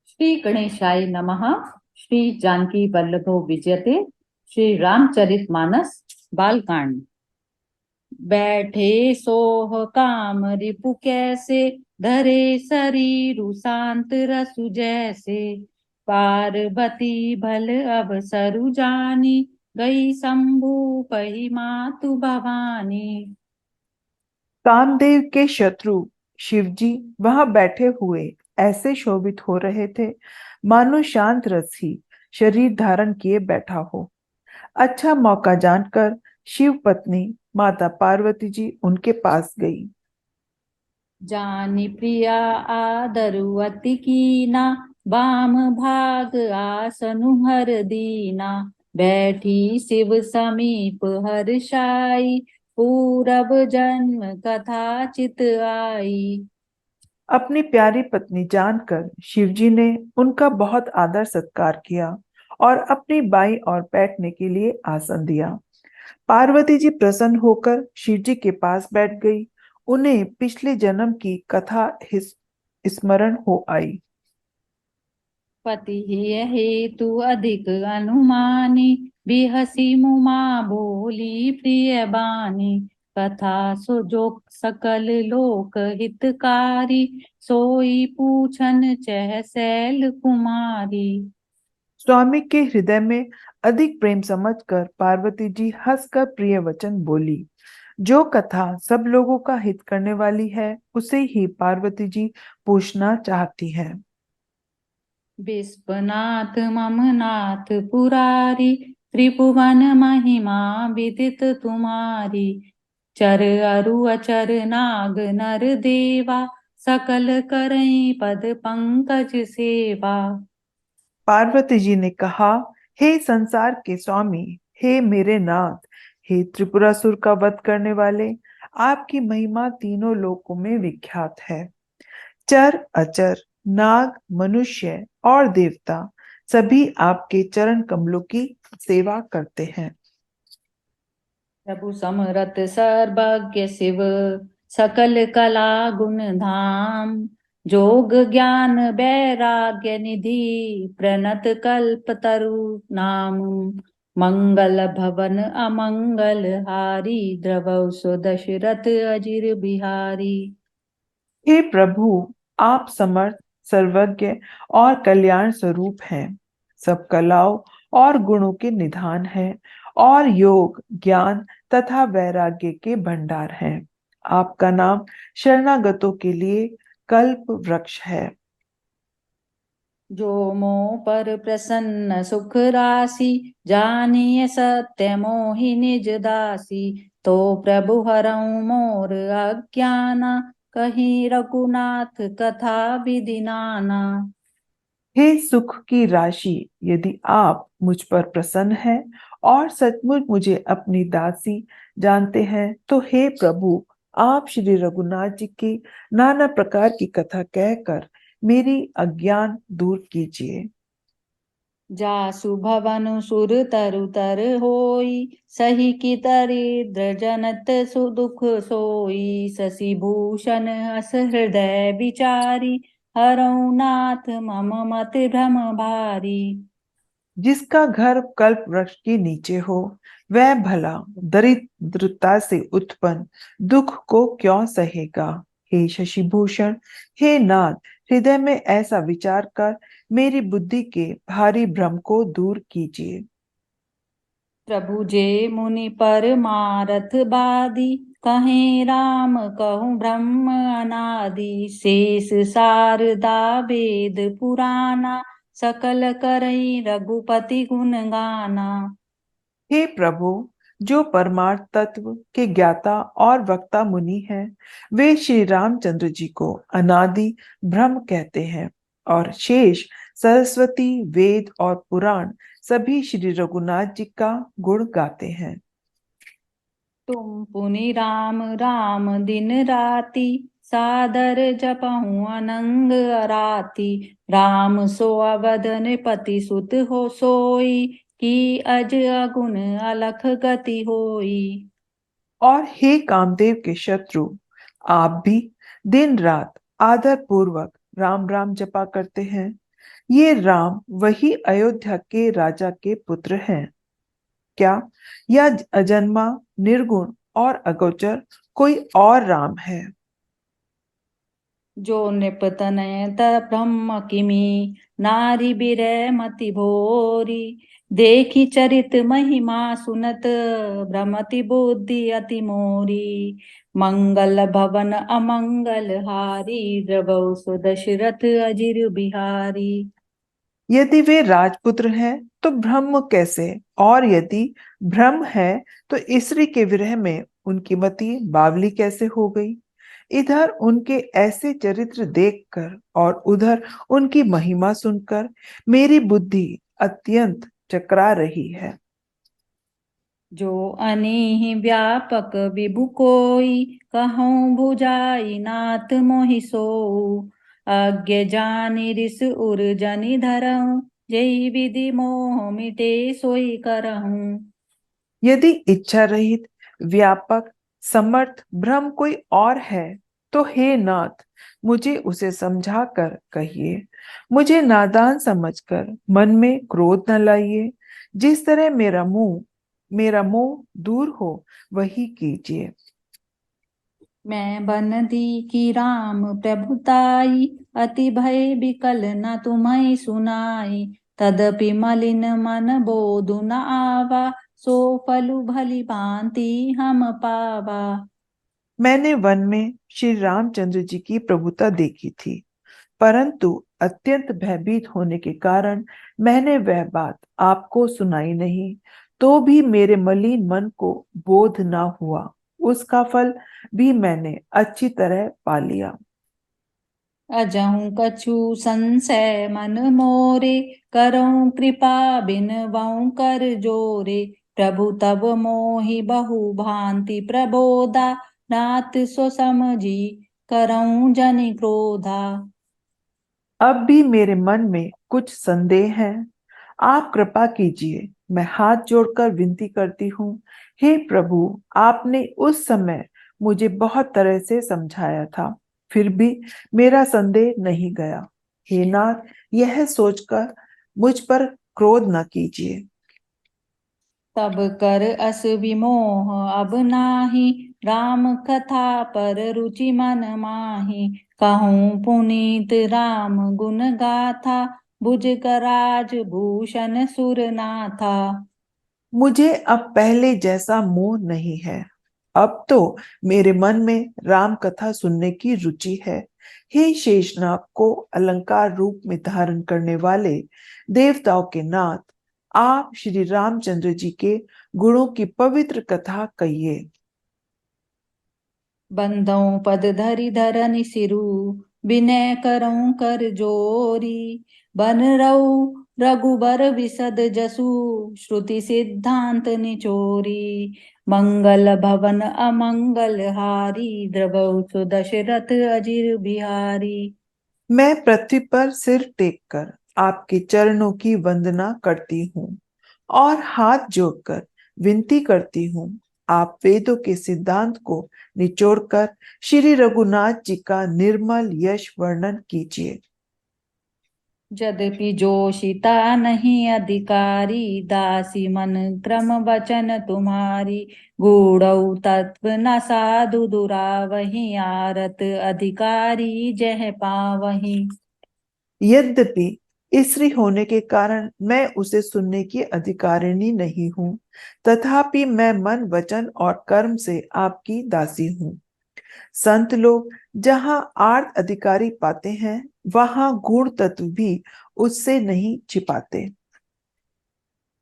श्री गणेशाय नमः। श्री जानकी वल्लभो विजयते। श्री रामचरित मानस बालकांड। बैठे सोह काम रिपु कैसे, धरे शरीरु शांत रसु जैसे। पार्वती भल अवसरु जानी, गई शंभु पही मातु भवानी। कामदेव के शत्रु शिवजी वहां बैठे हुए ऐसे शोभित हो रहे थे मानो शांत रस ही शरीर धारण किए बैठा हो। अच्छा मौका जानकर शिव पत्नी माता पार्वती जी उनके पास गई। जानी प्रिया आदरु अति कीना, बाम भाग आसनु हर दीना। बैठी शिव समीप हर्षाई, पूरब जन्म कथा चित आई। अपनी प्यारी पत्नी जानकर शिवजी ने उनका बहुत आदर सत्कार किया और अपनी बाई और बैठने के लिए आसन दिया। पार्वती जी प्रसन्न होकर शिवजी के पास बैठ गई। उन्हें पिछले जन्म की कथा स्मरण हो आई। पति हेतु अधिक अनुमानी, बिहसी मुमा बोली प्रिय बानी। कथा सो जो सकल लोक हितकारी, सोई पूछन चह शैल कुमारी। स्वामी के हृदय में अधिक प्रेम समझकर पार्वती जी हंसकर प्रिय वचन बोली। जो कथा सब लोगों का हित करने वाली है उसे ही पार्वती जी पूछना चाहती है। विश्वनाथ मम नाथ पुरारी, त्रिभुवन महिमा विदित तुम्हारी। चर अरु अचर नाग नर देवा, सकल करई पद पंकज सेवा। पार्वती जी ने कहा, हे संसार के स्वामी, हे मेरे नाथ, हे त्रिपुरासुर का वध करने वाले, आपकी महिमा तीनों लोकों में विख्यात है। चर अचर नाग मनुष्य और देवता सभी आपके चरण कमलों की सेवा करते हैं। प्रभु समरथ सर्वज्ञ शिव, सकल कला गुण धाम। जोग ज्ञान वैराग्य निधि, प्रणत कल्प तरु नाम। मंगल भवन अमंगल हारी, द्रवौ सो दशरथ अजिर बिहारी। हे प्रभु, आप समर्थ, सर्वज्ञ और कल्याण स्वरूप हैं। सब कलाओं और गुणों के निधान हैं और योग, ज्ञान तथा वैराग्य के भंडार हैं। आपका नाम शरणागतों के लिए कल्प वृक्ष है। जो मोह पर प्रसन्न सुख राशि, जानिए सत्य मोहि निज दासी। तो प्रभु हरऊ मोर अज्ञाना, कहीं रघुनाथ कथा विधि नाना। हे सुख की राशि, यदि आप मुझ पर प्रसन्न हैं और सचमुच मुझे अपनी दासी जानते हैं तो हे प्रभु, आप श्री रघुनाथ जी की नाना प्रकार की कथा कहकर मेरी अज्ञान दूर कीजिए। जासु भवन सुर तरु तर होई, सही की दरिद्र जनत सुदुख सोई। शशि भूषण अस हृदय विचारी, हरऊ नाथ मम मत भ्रम भारी। जिसका घर कल्प वृक्ष के नीचे हो, वह भला दरिद्रता से उत्पन्न दुख को क्यों सहेगा। हे शशिभूषण, हे नाथ, हृदय में ऐसा विचार कर मेरी बुद्धि के भारी भ्रम को दूर कीजिए। प्रभु जे मुनि पर मारथ बादी, कहें राम कहूँ ब्रह्म अनादि। शेष शारदा वेद पुराना, सकल करई रघुपति गुण गाना। हे प्रभु, जो परमार्थ तत्व के ज्ञाता और वक्ता मुनि हैं, वे श्री रामचंद्र जी को अनादि ब्रह्म कहते हैं और शेष सरस्वती वेद और पुराण सभी श्री रघुनाथ जी का गुण गाते हैं। तुम पुनि राम राम दिन राति, सादर जपहूँ अनंग अराति। राम सो अवदन पति सुत हो सोई, की अज अगुण अलख गति होई। और हे कामदेव के शत्रु, आप भी दिन रात आदर पूर्वक राम राम जपा करते हैं। ये राम वही अयोध्या के राजा के पुत्र हैं क्या, या अजन्मा, निर्गुण और अगोचर कोई और राम है? जो नृपतनयत ब्रह्म किमी, नारी बिरह मति भोरी। देखी चरित महिमा सुनत, भ्रमति बुद्धि अति मोरी। मंगल भवन अमंगल हारी, द्रवौ सु दशरथ अजिर बिहारी। यदि वे राजपुत्र हैं तो ब्रह्म कैसे, और यदि ब्रह्म है तो स्त्री के विरह में उनकी मति बावली कैसे हो गई? इधर उनके ऐसे चरित्र देखकर और उधर उनकी महिमा सुनकर मेरी बुद्धि अत्यंत चकरा रही है। जो अनीहि व्यापक विभु कोई, कहूँ भुजाई नाथ मोहि सोऊ। अज्ञ जानि रिस उर जनि धरऊँ, जेहि विधि मोह मिटे सोई करहूँ। यदि इच्छा रहित, व्यापक, समर्थ ब्रह्म कोई और है तो हे नाथ, मुझे उसे समझा कर कहिए। मुझे नादान समझकर मन में क्रोध न लाइए। जिस तरह मेरा मोह दूर हो वही कीजिए। मैं बन की राम प्रभुताई, अति भय विकल न तुम्हें सुनाई। तदपि मलिन मन बोधु न आवा, सो फलु भली भांति हम पावा। मैंने वन में श्री रामचंद्र जी की प्रभुता देखी थी, परंतु अत्यंत भयभीत होने के कारण मैंने वह बात आपको सुनाई नहीं। तो भी मेरे मलिन मन को बोध ना हुआ, उसका फल भी मैंने अच्छी तरह पा लिया। अजहु कछु संशय मन मोरे, करऊं कृपा बिनवऊं कर जोरे। प्रभु तब मोहि बहु भांति प्रबोधा, नाथ सो समझी करऊं जनि क्रोधा। अब भी मेरे मन में कुछ संदेह है, आप कृपा कीजिए। मैं हाथ जोड़कर विनती करती हूँ, हे प्रभु, आपने उस समय मुझे बहुत तरह से समझाया था, फिर भी मेरा संदेह नहीं गया। हे नाथ, यह सोचकर मुझ पर क्रोध न कीजिए। तब कर अस विमोह अब नाही, राम कथा पर रुचि मन माही। कहूँ पुनीत राम गुण गाथा, भुज कराज भूषण सुरनाथा। मुझे अब पहले जैसा मोह नहीं है। अब तो मेरे मन में राम कथा सुनने की रुचि है। हे शेषनाग को अलंकार रूप में धारण करने वाले देवताओं के नाथ, आप श्री रामचंद्र जी के गुणों की पवित्र कथा कहिए। बंधों पद धरि धरनि सिरु, विनय करऊं कर जोरी। बन रहु रघुबर विशद जसु, श्रुति सिद्धांत निचोरी। मंगल भवन अमंगल हारी, द्रवौ सु दशरथ अजिर बिहारी। मैं पृथ्वी पर सिर टेककर आपके चरणों की वंदना करती हूँ और हाथ जोड़कर विनती करती हूँ। आप वेदों के सिद्धांत को निचोड़कर श्री रघुनाथ जी का निर्मल यश वर्णन कीजिए। यद्यपि जोशिता नहीं अधिकारी, दासी मन क्रम वचन तुम्हारी। गूढ़ऊ तत्व न साधु दुरावही, आरत अधिकारी जह पावही। यद्यपि स्त्री होने के कारण मैं उसे सुनने की अधिकारिणी नहीं हूँ, तथापि मैं मन, वचन और कर्म से आपकी दासी हूँ। संत लोग जहाँ आर्त अधिकारी पाते हैं, वहां गूढ़ तत्व भी उससे नहीं छिपाते।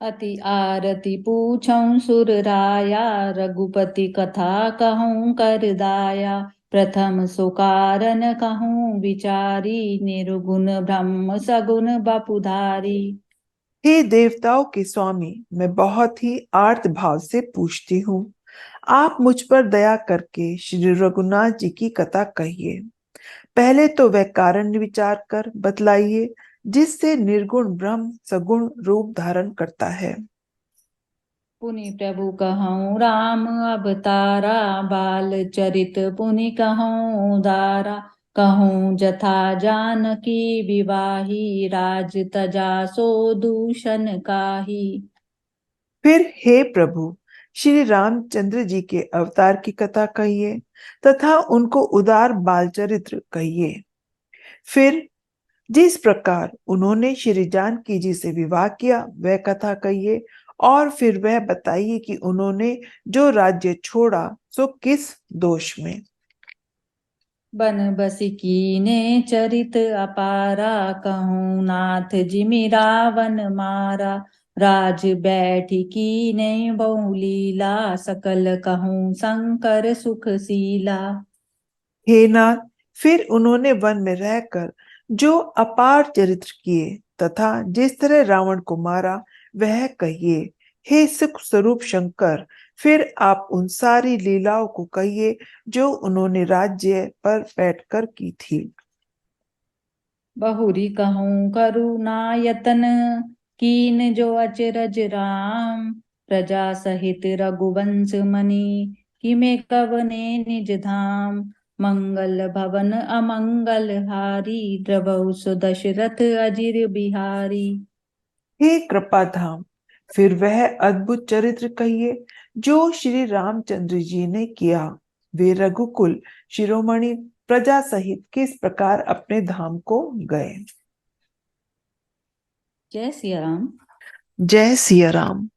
अति आरती पूछऊं सुर राया, रघुपति कथा कहूं कर दाया। प्रथम सो कारण कहूं विचारी, निर्गुण ब्रह्म सगुण बपुधारी। हे देवताओं के स्वामी, मैं बहुत ही आर्त भाव से पूछती हूँ, आप मुझ पर दया करके श्री रघुनाथ जी की कथा कहिए। पहले तो वह कारण विचार कर बतलाइए जिससे निर्गुण ब्रह्म सगुण रूप धारण करता है। पुनि प्रभु कहऊँ राम अवतारा, बाल चरित पुनि कहऊँ उदारा। कहूँ जथा जानकी विवाही, राज तजा सो दूषण काही। फिर हे प्रभु, श्री रामचंद्र जी के अवतार की कथा कहिए तथा उनको उदार बाल चरित्र कहिए। फिर जिस प्रकार उन्होंने श्री जानकी जी से विवाह किया वह कथा कहिए, और फिर वह बताइए कि उन्होंने जो राज्य छोड़ा सो किस दोष में। बन बसी कीने चरित अपारा, कहूँ नाथ जिमि रावण मारा। राज बैठी कीने बहु लीला, सकल कहूँ शंकर सुख सीला। हे नाथ, फिर उन्होंने वन में रहकर जो अपार चरित्र किए तथा जिस तरह रावण को मारा वह कहिए। हे सुख स्वरूप शंकर, फिर आप उन सारी लीलाओं को कहिए जो उन्होंने राज्य पर बैठकर की थी। बहुरी कहूँ करुणायतन, कीन जो अचरज राम। प्रजा सहित रघुवंश मणि, किमे कवने निज धाम। मंगल भवन अमंगल हारी, द्रवहु सुदशरथ अजिर बिहारी। हे कृपा धाम, फिर वह अद्भुत चरित्र कहिए जो श्री रामचंद्र जी ने किया। वे रघुकुल शिरोमणि प्रजा सहित किस प्रकार अपने धाम को गए। जय सिया राम। जय सिया राम।